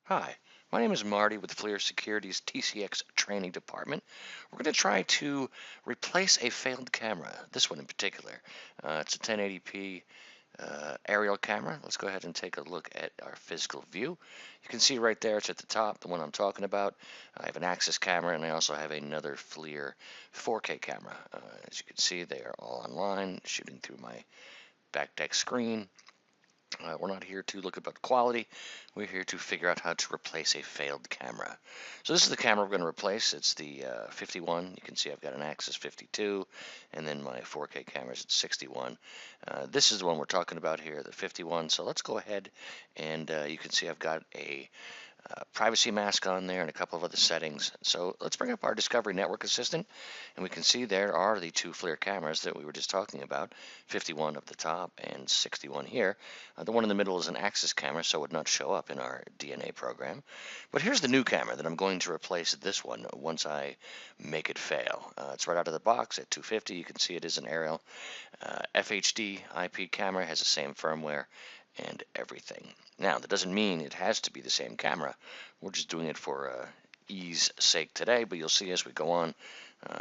Hi, my name is Marty with FLIR Security's TCX training department. We're going to try to replace a failed camera, this one in particular. It's a 1080p aerial camera. Let's go ahead and take a look at our physical view. You can see right there, it's at the top, the one I'm talking about. I have an Axis camera and I also have another FLIR 4K camera. As you can see, they are all online, shooting through my back deck screen. We're not here to look about quality. We're here to figure out how to replace a failed camera. So this is the camera we're going to replace. It's the 51. You can see I've got an Axis 52, and then my 4K camera is at 61. This is the one we're talking about here, the 51. So let's go ahead and you can see I've got a privacy mask on there and a couple of other settings. So let's bring up our Discovery Network Assistant, and we can see there are the two FLIR cameras that we were just talking about, 51 up the top and 61 here. The one in the middle is an Axis camera, so it would not show up in our DNA program. But here's the new camera that I'm going to replace this one once I make it fail. It's right out of the box at 250. You can see it is an aerial FHD IP camera, has the same firmware and everything. Now, that doesn't mean it has to be the same camera. We're just doing it for ease sake today, but you'll see as we go on,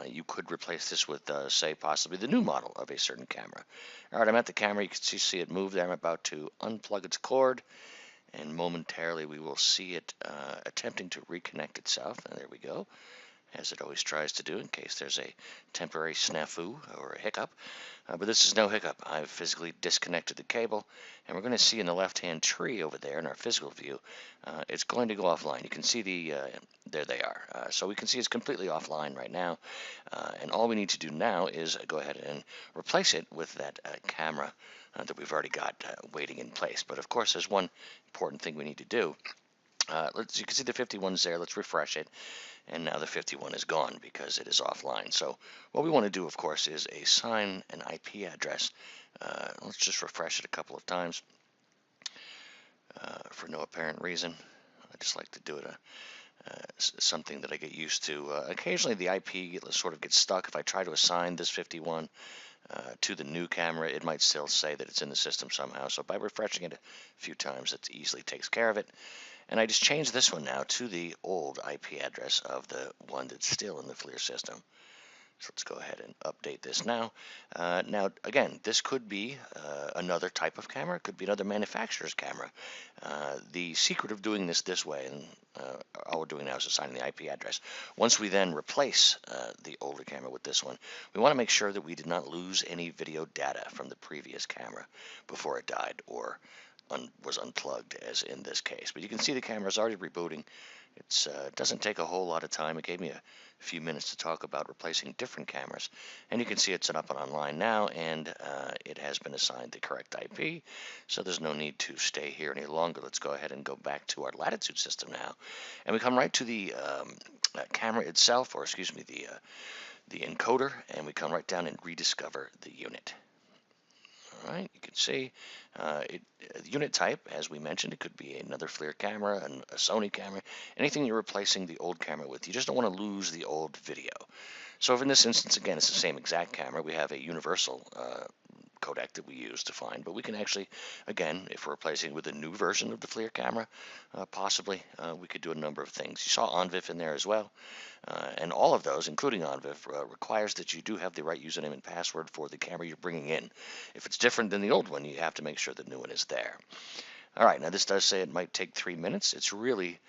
you could replace this with, say, possibly the new model of a certain camera. All right, I'm at the camera. You can see it move there. I'm about to unplug its cord, and momentarily we will see it attempting to reconnect itself. And there we go, as it always tries to do in case there's a temporary snafu or a hiccup. But this is no hiccup. I've physically disconnected the cable, and we're going to see in the left-hand tree over there in our physical view, it's going to go offline. You can see there they are. So we can see it's completely offline right now, and all we need to do now is go ahead and replace it with that camera that we've already got waiting in place. But of course, there's one important thing we need to do. You can see the 51's there. Let's refresh it. And now the 51 is gone because it is offline. So what we want to do, of course, is assign an IP address. Let's just refresh it a couple of times for no apparent reason. I just like to do it something that I get used to. Occasionally the IP sort of gets stuck. If I try to assign this 51 to the new camera, it might still say that it's in the system somehow. So by refreshing it a few times, it easily takes care of it. And I just changed this one now to the old IP address of the one that's still in the FLIR system. So let's go ahead and update this now. Now, again, this could be another type of camera. It could be another manufacturer's camera. The secret of doing this way, and all we're doing now is assigning the IP address. Once we then replace the older camera with this one, we want to make sure that we did not lose any video data from the previous camera before it died or was unplugged, as in this case. But you can see the camera is already rebooting. It doesn't take a whole lot of time. It gave me a few minutes to talk about replacing different cameras. And you can see it's up and online now, and it has been assigned the correct IP, so there's no need to stay here any longer. Let's go ahead and go back to our Latitude system now. And we come right to the camera itself, or excuse me, the encoder, and we come right down and rediscover the unit. All right, you can see the unit type, as we mentioned, it could be another FLIR camera, a Sony camera, anything you're replacing the old camera with. You just don't want to lose the old video. So in this instance, again, it's the same exact camera. We have a universal codec that we use to find, but we can actually, again, if we're replacing with a new version of the FLIR camera, possibly we could do a number of things. You saw ONVIF in there as well, and all of those, including ONVIF, requires that you do have the right username and password for the camera you're bringing in. If it's different than the old one, you have to make sure the new one is there. All right, now this does say it might take 3 minutes. It's really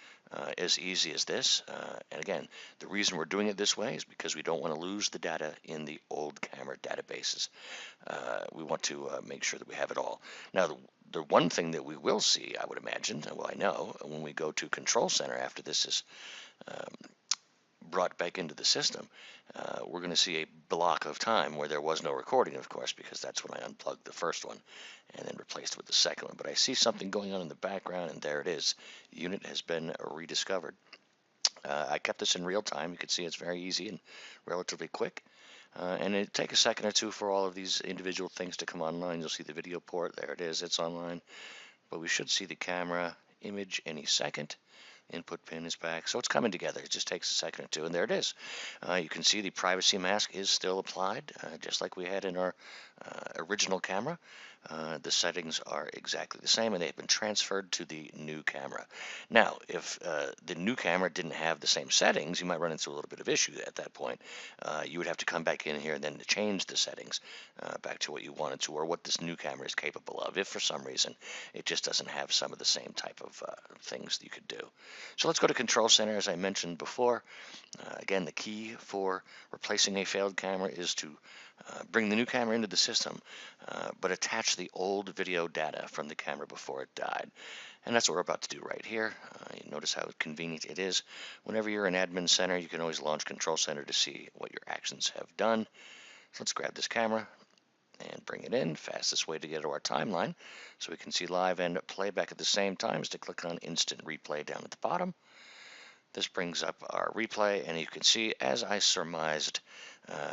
as easy as this. And again, the reason we're doing it this way is because we don't want to lose the data in the old camera databases. We want to make sure that we have it all. Now, the one thing that we will see, I would imagine, well, I know, when we go to Control Center after this is brought back into the system, we're going to see a block of time where there was no recording, of course, because that's when I unplugged the first one and then replaced it with the second one. But I see something going on in the background, and there it is. The unit has been rediscovered. I kept this in real time. You can see it's very easy and relatively quick. And it'll take a second or two for all of these individual things to come online. You'll see the video port. There it is. It's online. But we should see the camera image any second. Input pin is back, so it's coming together. It just takes a second or two, and there it is. You can see the privacy mask is still applied, just like we had in our original camera. The settings are exactly the same and they've been transferred to the new camera. Now, if the new camera didn't have the same settings, you might run into a little bit of issue at that point. You would have to come back in here and then change the settings back to what you wanted to or what this new camera is capable of, if for some reason it just doesn't have some of the same type of things that you could do. So let's go to Control Center, as I mentioned before. Again, the key for replacing a failed camera is to bring the new camera into the system, but attach the old video data from the camera before it died. And that's what we're about to do right here. You notice how convenient it is. Whenever you're in Admin Center, you can always launch Control Center to see what your actions have done. So let's grab this camera and bring it in. Fastest way to get to our timeline so we can see live and playback at the same time is to click on Instant Replay down at the bottom. This brings up our replay, and you can see, as I surmised,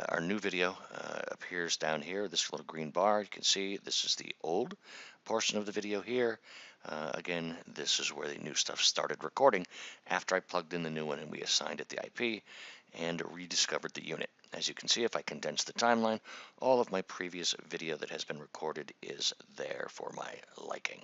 our new video appears down here, this little green bar. You can see this is the old portion of the video here. Again, this is where the new stuff started recording after I plugged in the new one and we assigned it the IP and rediscovered the unit. As you can see, if I condense the timeline, all of my previous video that has been recorded is there for my liking.